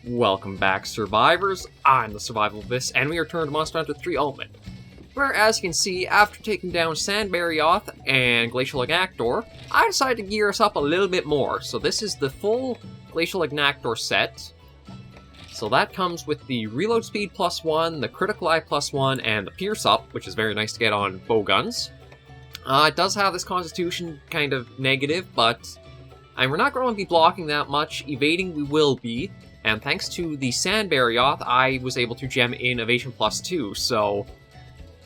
Welcome back, survivors. I'm the SurvivalVis, and we return to Monster Hunter 3 Ultimate. Where, as you can see, after taking down Sandbarrioth and Glacial Ignactor, I decided to gear us up a little bit more. So this is the full Glacial Ignactor set. So that comes with the reload speed +1, the critical eye +1, and the pierce up, which is very nice to get on bowguns. It does have this constitution kind of negative, but we're not going to be blocking that much. Evading we will be. And thanks to the Sandbarrioth, I was able to gem in Evasion +2, so...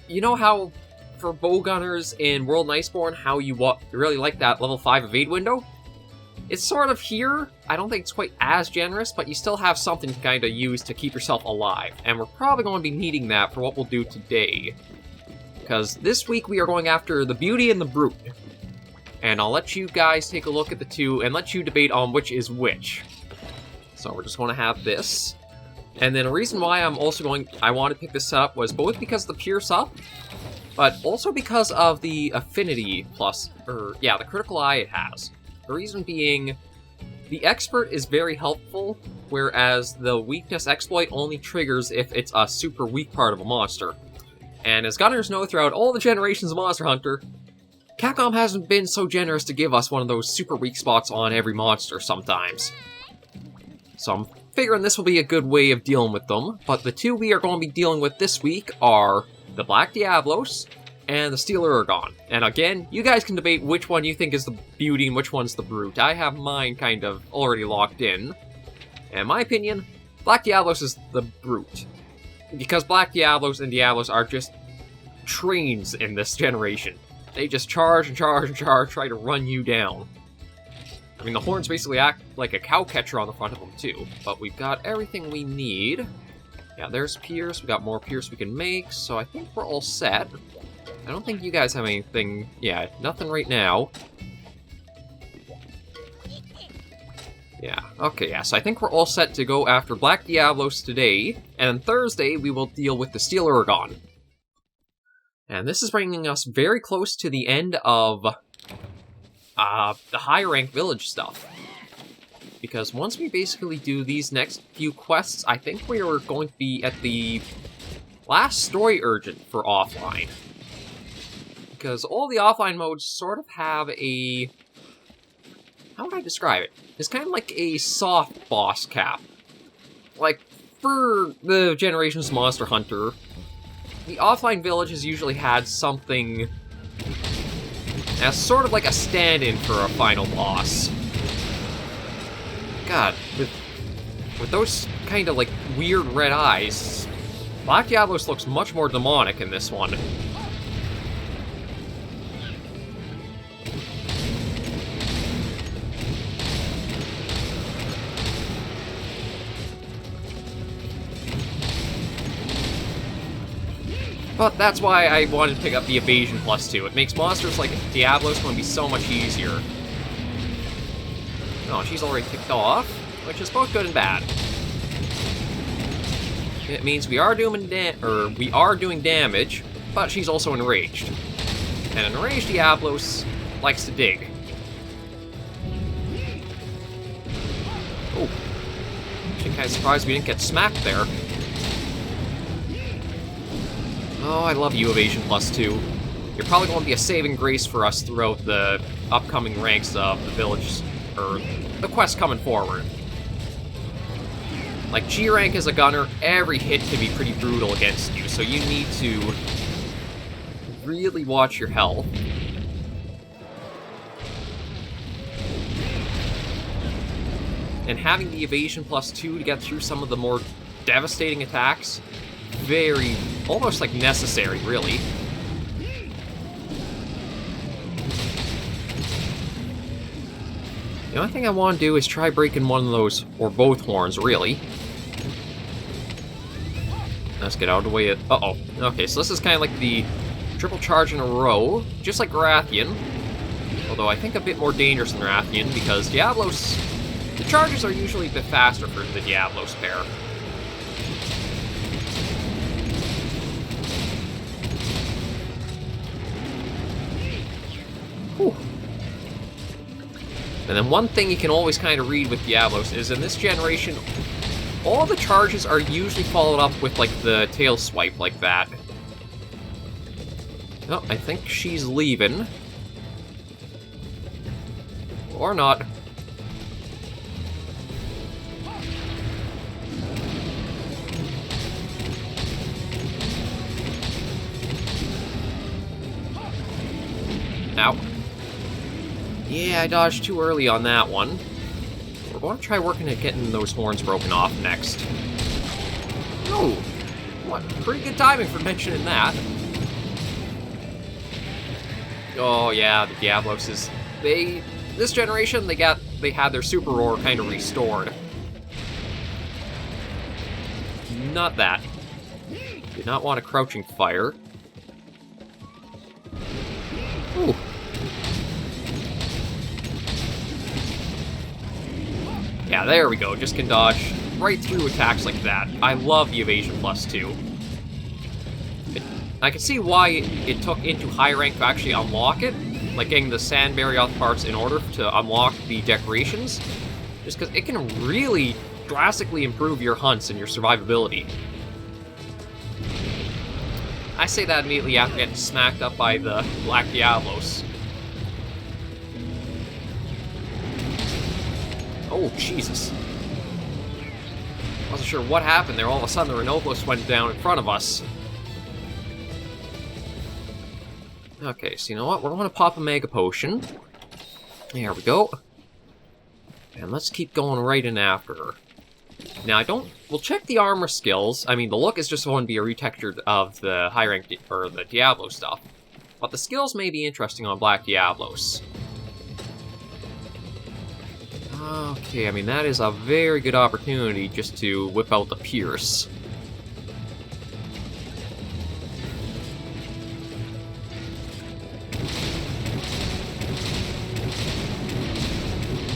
You know how, for bowgunners in World and Iceborne, how you really like that level 5 evade window? It's sort of here. I don't think it's quite as generous, but you still have something to kind of use to keep yourself alive. And we're probably going to be needing that for what we'll do today. Because this week we are going after the Beauty and the Brute. And I'll let you guys take a look at the two and let you debate on which is which. So we're just going to have this. And then a reason why I wanted to pick this up was both because of the Pierce Up, but also because of the Affinity the Critical Eye it has. The reason being, the Expert is very helpful, whereas the Weakness Exploit only triggers if it's a super weak part of a monster. And as gunners know throughout all the generations of Monster Hunter, Capcom hasn't been so generous to give us one of those super weak spots on every monster sometimes. So I'm figuring this will be a good way of dealing with them, but the two we are going to be dealing with this week are the Black Diablos and the Steel Uragon. And again, you guys can debate which one you think is the Beauty and which one's the Brute. I have mine kind of already locked in. And in my opinion, Black Diablos is the Brute. Because Black Diablos and Diablos are just trains in this generation. They just charge and charge and charge, try to run you down. I mean, the horns basically act like a cow catcher on the front of them, too. But we've got everything we need. Yeah, there's Pierce. We've got more Pierce we can make, so I think we're all set. I don't think you guys have anything... Yeah, nothing right now. Yeah, okay, yeah, so I think we're all set to go after Black Diablos today, and on Thursday we will deal with the Steel Uragon. And this is bringing us very close to the end of... the high-rank village stuff. Because once we basically do these next few quests, I think we are going to be at the last story urgent for offline. Because all the offline modes sort of have a... How would I describe it? It's kind of like a soft boss cap. Like, for the generations Monster Hunter, the offline village has usually had something... as sort of like a stand-in for a final boss. God, with those kind of like weird red eyes, Black Diablos looks much more demonic in this one. But that's why I wanted to pick up the Evasion +2. It makes monsters like Diablos going to be so much easier. Oh, she's already ticked off, which is both good and bad. It means we are doing damage, but she's also enraged. And an enraged Diablos likes to dig. Oh. Actually kind of surprised we didn't get smacked there. Oh, I love you, Evasion +2. You're probably going to be a saving grace for us throughout the upcoming ranks of the village, or the quest coming forward. Like, G rank as a gunner, every hit can be pretty brutal against you, so you need to really watch your health. And having the Evasion +2 to get through some of the more devastating attacks, very, almost like necessary, really. The only thing I want to do is try breaking one of those, or both horns, really. Let's get out of the way of... Uh-oh. Okay, so this is kind of like the triple charge in a row, just like Rathian. Although I think a bit more dangerous than Rathian, because Diablos... The charges are usually a bit faster for the Diablos pair. Whew. And then one thing you can always kind of read with Diablos is in this generation, all the charges are usually followed up with, like, the tail swipe like that. Oh, I think she's leaving. Or not. Ow. Yeah, I dodged too early on that one. We're going to try working at getting those horns broken off next. Oh, what? Pretty good timing for mentioning that. Oh yeah, the Diablos is... This generation, they had their super roar kind of restored. Not that. Did not want a crouching fire. Ooh. Yeah, there we go. Just can dodge right through attacks like that. I love the evasion +2. I can see why it took into high rank to actually unlock it, like getting the Sand Barrioth parts in order to unlock the decorations, just because it can really drastically improve your hunts and your survivability. I say that immediately after getting smacked up by the Black Diablos. Oh, Jesus. Wasn't sure what happened there. All of a sudden, the Renoblos went down in front of us. Okay, so you know what? We're going to pop a Mega Potion. There we go. And let's keep going right in after her. Now, we'll check the armor skills. I mean, the look is just going to be a retexture of the high rank, or the Diablo stuff. But the skills may be interesting on Black Diablos. Okay, I mean, that is a very good opportunity just to whip out the Pierce.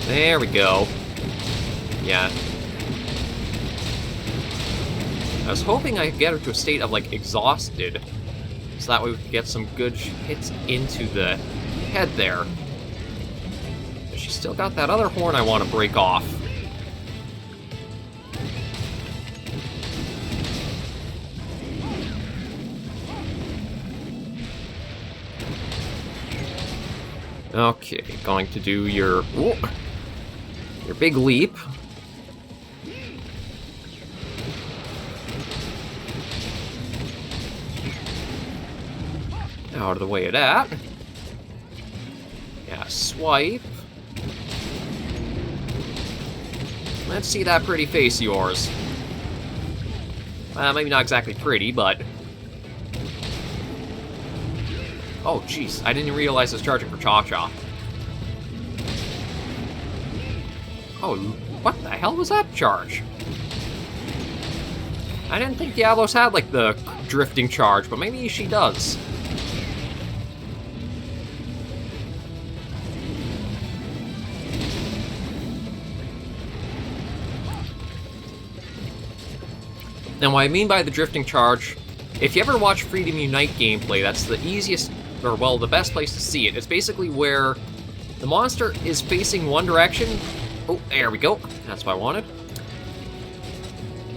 There we go. Yeah. I was hoping I could get her to a state of, like, exhausted, so that way we could get some good hits into the head there. But she's still got that other horn I want to break off. Okay, going to do your big leap. Out of the way of that. Yeah, swipe. Let's see that pretty face of yours. Maybe not exactly pretty, but... Oh, jeez, I didn't realize I was charging for Cha-Cha. Oh, what the hell was that charge? I didn't think Diablos had, like, the drifting charge, but maybe she does. And what I mean by the drifting charge, if you ever watch Freedom Unite gameplay, that's the easiest, or well, the best place to see it. It's basically where the monster is facing one direction. Oh, there we go. That's what I wanted.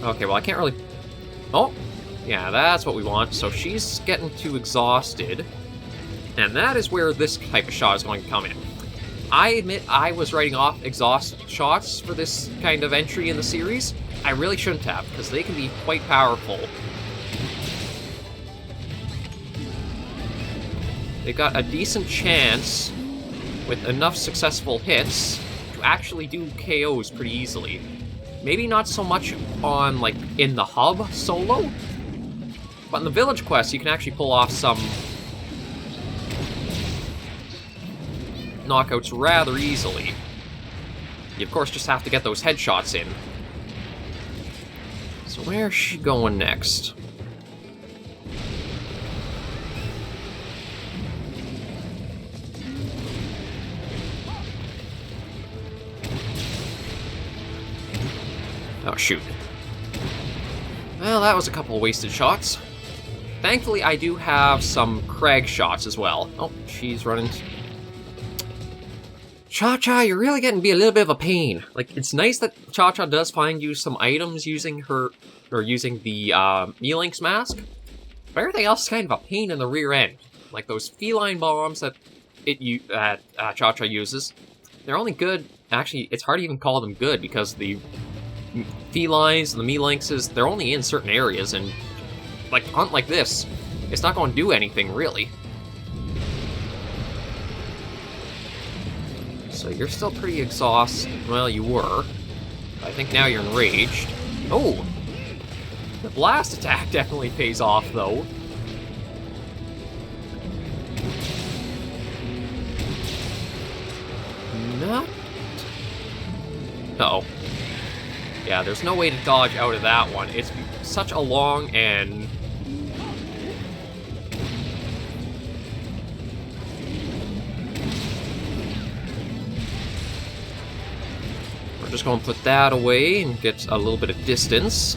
Okay, well, I can't really... Oh, yeah, that's what we want. So she's getting too exhausted. And that is where this type of shot is going to come in. I admit I was writing off exhaust shots for this kind of entry in the series. I really shouldn't have, because they can be quite powerful. They've got a decent chance, with enough successful hits, to actually do KOs pretty easily. Maybe not so much on, like, in the hub solo, but in the village quest you can actually pull off some knockouts rather easily. You, of course, just have to get those headshots in. So where's she going next? Oh, shoot. Well, that was a couple of wasted shots. Thankfully, I do have some Craig shots as well. Oh, she's running... Cha-Cha, you're really getting to be a little bit of a pain. Like, it's nice that Cha-Cha does find you some items using her, or using the Mealinx mask, but everything else is kind of a pain in the rear end. Like those feline bombs that Cha-Cha uses, they're only good. Actually, it's hard to even call them good because the felines and the Mealinxes, they're only in certain areas, and like a hunt like this, it's not going to do anything really. So you're still pretty exhausted. Well, you were. I think now you're enraged. Oh! The blast attack definitely pays off, though. Not... Uh-oh. Yeah, there's no way to dodge out of that one. It's such a long and... We're just going to put that away and get a little bit of distance.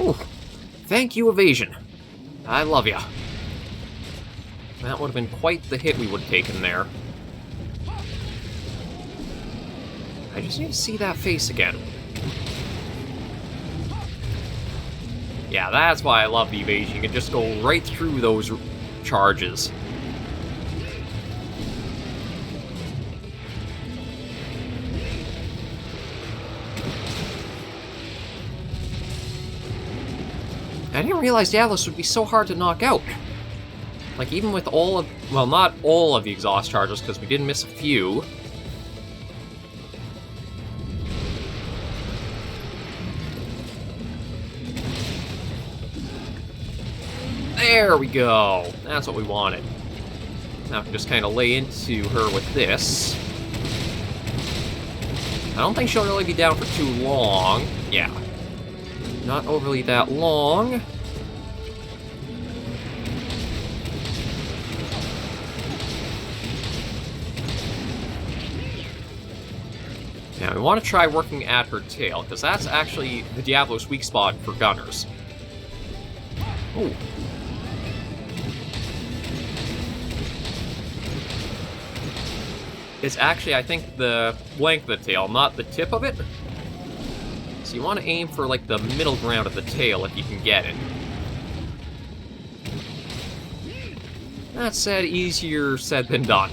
Ooh, thank you, evasion. I love ya. That would have been quite the hit we would have taken there. I just need to see that face again. Yeah, that's why I love the evasion. You can just go right through those charges. I didn't realize Diablos would be so hard to knock out. Like, even with all of... Well, not all of the exhaust charges, because we did miss a few. There we go! That's what we wanted. Now I can just kind of lay into her with this. I don't think she'll really be down for too long. Yeah. Not overly that long. Now we want to try working at her tail, because that's actually the Diablos' weak spot for gunners. Ooh. It's actually, I think, the length of the tail, not the tip of it. So you want to aim for, like, the middle ground of the tail if you can get it. That said, easier said than done.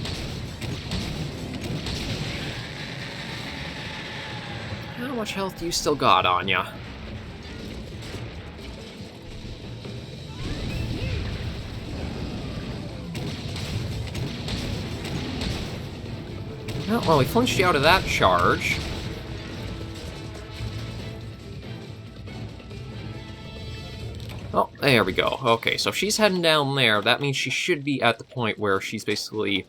How much health do you still got on ya? Oh, well, we flinched you out of that charge. Oh, there we go. Okay, so if she's heading down there, that means she should be at the point where she's basically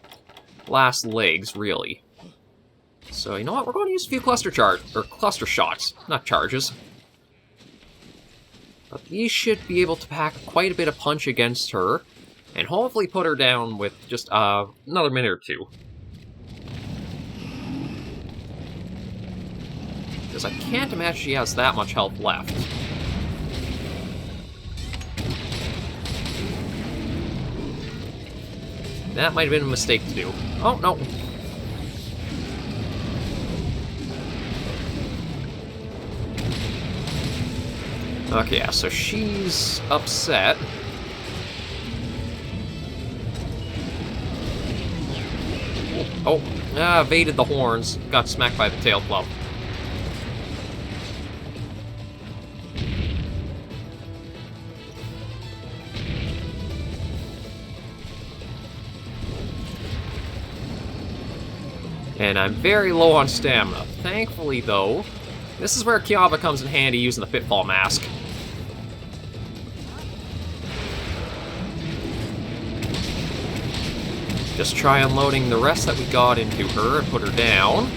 last legs, really. So, you know what? We're going to use a few cluster shots, not charges. But these should be able to pack quite a bit of punch against her, and hopefully put her down with just another minute or two. Because I can't imagine she has that much health left. That might have been a mistake to do. Oh, no. Okay, yeah, so she's upset. Oh, evaded the horns. Got smacked by the tail club. And I'm very low on stamina. Thankfully, though, this is where Kiava comes in handy using the Pitfall Mask. Just try unloading the rest that we got into her and put her down.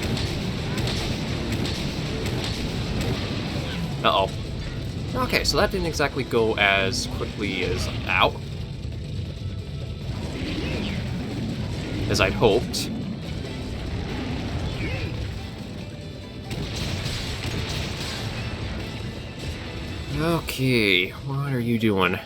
Uh-oh. Okay, so that didn't exactly go as quickly as... Ow. As I'd hoped. Okay, what are you doing?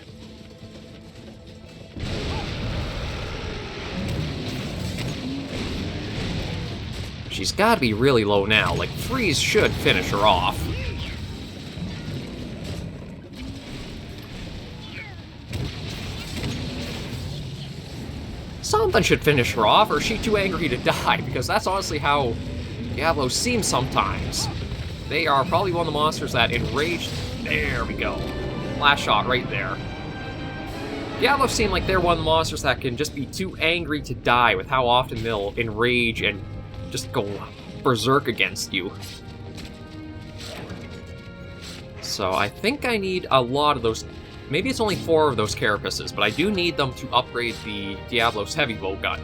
She's gotta be really low now, like freeze should finish her off. Something should finish her off, or is she too angry to die? Because that's honestly how Diablos seem sometimes. They are probably one of the monsters that enrage... There we go. Last shot right there. Diablos seem like they're one of the monsters that can just be too angry to die with how often they'll enrage and just go berserk against you. So I think I need a lot of those... Maybe it's only 4 of those carapaces, but I do need them to upgrade the Diablos heavy bowgun,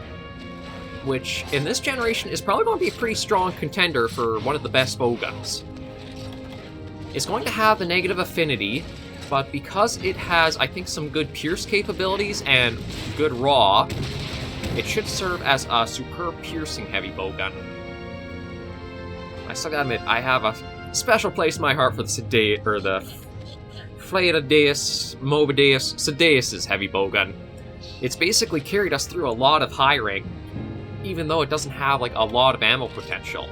which in this generation is probably going to be a pretty strong contender for one of the best bowguns. It's going to have the negative affinity, but because it has, I think, some good pierce capabilities and good raw, it should serve as a superb piercing heavy bowgun. I still gotta admit, I have a special place in my heart for the Flaidadeus, Mobideus, Sedeus's heavy bowgun. It's basically carried us through a lot of high rank, even though it doesn't have like a lot of ammo potential.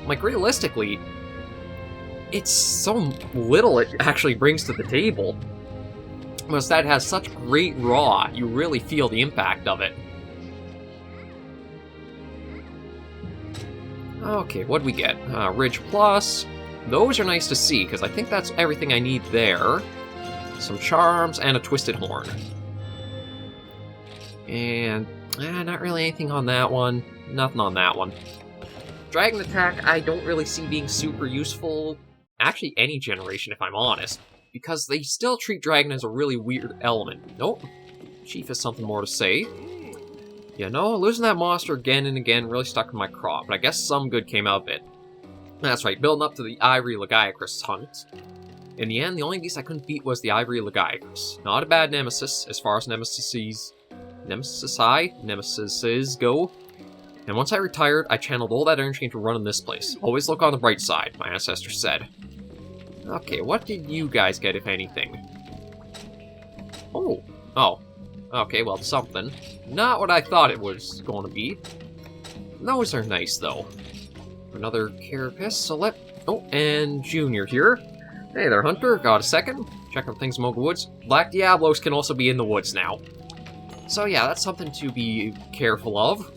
Like realistically, it's so little it actually brings to the table. Because that has such great raw, you really feel the impact of it. Okay, what'd we get? Ridge Plus. Those are nice to see, because I think that's everything I need there. Some charms and a Twisted Horn. And not really anything on that one. Nothing on that one. Dragon Attack I don't really see being super useful, actually any generation if I'm honest, because they still treat Dragon as a really weird element. Nope. Chief has something more to say. You know, losing that monster again and again really stuck in my craw, but I guess some good came out of it. That's right, building up to the Ivory Lagiacrus hunt. In the end, the only beast I couldn't beat was the Ivory Lagiacrus. Not a bad nemesis, as far as nemesises go. And once I retired, I channeled all that energy into running this place. Always look on the bright side, my ancestors said. Okay, what did you guys get, if anything? Oh. Okay, well, something. Not what I thought it was going to be. Those are nice, though. Another carapace, so oh, and Junior here. Hey there, Hunter. Got a second? Check out things in Moga Woods. Black Diablos can also be in the woods now. So yeah, that's something to be careful of.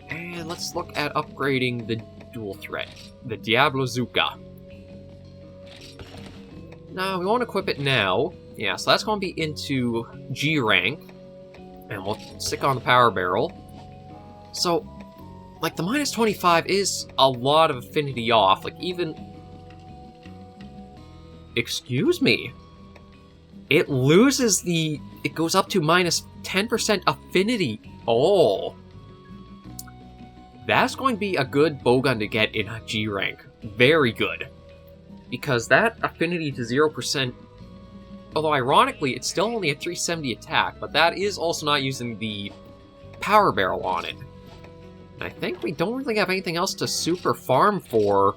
And let's look at upgrading the dual threat, the Diablozuka. Now, we won't equip it now. Yeah, so that's going to be into G rank. And we'll stick on the power barrel. So, like, the minus 25 is a lot of affinity off. Like, even... Excuse me? It loses the... It goes up to minus 10% affinity. Oh. That's going to be a good bowgun to get in a G rank. Very good. Because that affinity to 0%... Although, ironically, it's still only a 370 attack, but that is also not using the power barrel on it. I think we don't really have anything else to super farm for.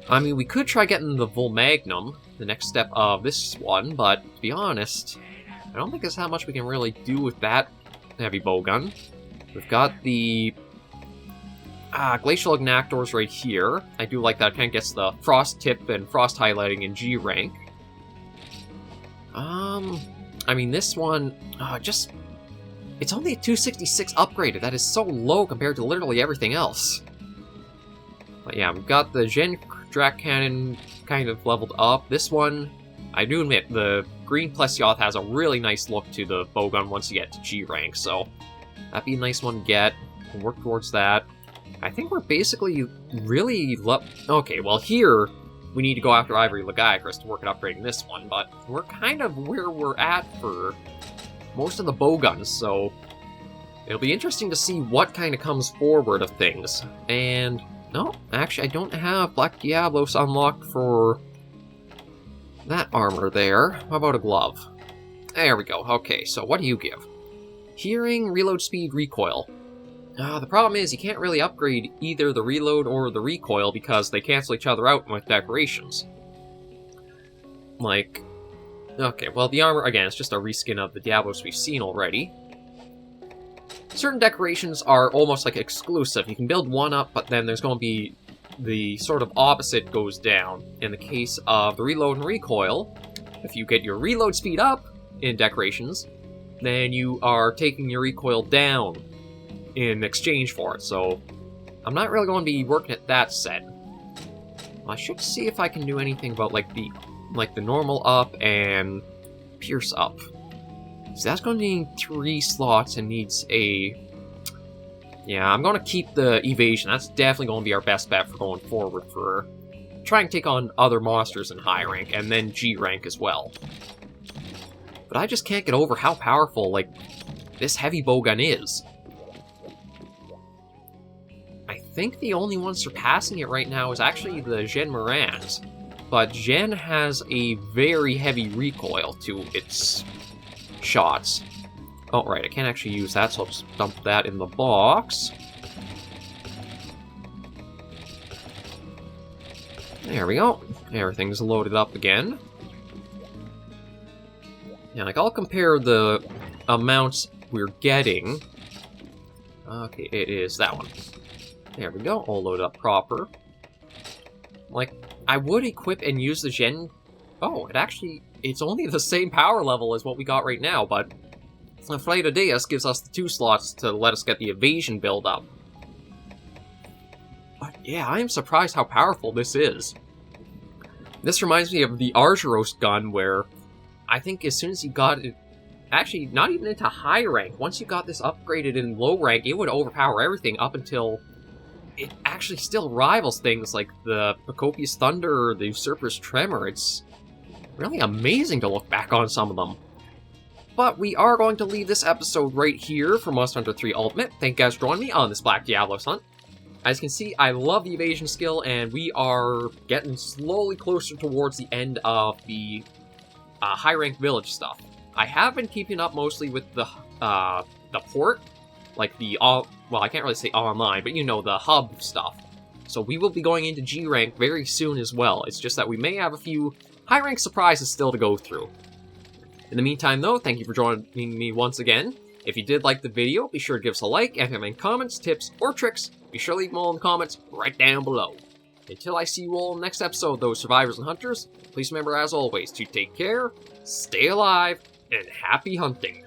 I mean, we could try getting the Volmagnum, the next step of this one, but to be honest, I don't think there's that much we can really do with that heavy bowgun. We've got the Glacial Ignactors right here. I do like that it kind of gets the Frost Tip and Frost Highlighting in G rank. I mean, this one, it's only a 266 upgraded. That is so low compared to literally everything else. But yeah, we've got the Gen Drak Cannon kind of leveled up. This one, I do admit, the Green Plesioth has a really nice look to the bowgun once you get to G rank, so that'd be a nice one to get. We'll work towards that. I think we're basically really... Okay, well here, we need to go after Ivory Lagiacrus to work at upgrading this one, but we're kind of where we're at for most of the bowguns, so it'll be interesting to see what kind of comes forward of things. And, no, actually I don't have Black Diablos unlocked for that armor there. How about a glove? There we go. Okay, so what do you give? Hearing, reload speed, recoil. The problem is you can't really upgrade either the reload or the recoil because they cancel each other out with decorations. like... Okay, well, the armor, again, is just a reskin of the Diablos we've seen already. Certain decorations are almost like exclusive. You can build one up, but then there's going to be the sort of opposite goes down. In the case of the reload and recoil, if you get your reload speed up in decorations, then you are taking your recoil down in exchange for it. So I'm not really going to be working at that set. I should see if I can do anything about like the normal up and pierce up. So that's going to need 3 slots and needs a... Yeah, I'm going to keep the evasion. That's definitely going to be our best bet for going forward for trying to take on other monsters in high rank, and then G rank as well. But I just can't get over how powerful, like, this heavy bowgun is. I think the only one surpassing it right now is actually the Gen Morans. But Gen has a very heavy recoil to its shots. Oh, right, I can't actually use that, so I'll just dump that in the box. There we go. Everything's loaded up again. Yeah, like, I'll compare the amounts we're getting. Okay, it is that one. There we go, all loaded up proper. Like, I would equip and use the Gen... Oh, it's only the same power level as what we got right now, but Flight of Deus gives us the 2 slots to let us get the evasion build up. But yeah, I am surprised how powerful this is. This reminds me of the Argyros gun, where I think as soon as you got it... Actually, not even into high rank. Once you got this upgraded in low rank, it would overpower everything up until... It actually still rivals things like the Procopius Thunder or the Usurper's Tremor. It's really amazing to look back on some of them. But we are going to leave this episode right here for Monster Hunter 3 Ultimate. Thank you guys for joining me on this Black Diablos hunt. As you can see, I love the evasion skill, and we are getting slowly closer towards the end of the high-rank village stuff. I have been keeping up mostly with the port, like the well, I can't really say online, but you know, the hub stuff. So we will be going into G rank very soon as well. It's just that we may have a few high rank surprises still to go through. In the meantime, though, thank you for joining me once again. If you did like the video, be sure to give us a like, and if you have any comments, tips, or tricks, be sure to leave them all in the comments right down below. Until I see you all in the next episode, those survivors and hunters, please remember, as always, to take care, stay alive, and happy hunting.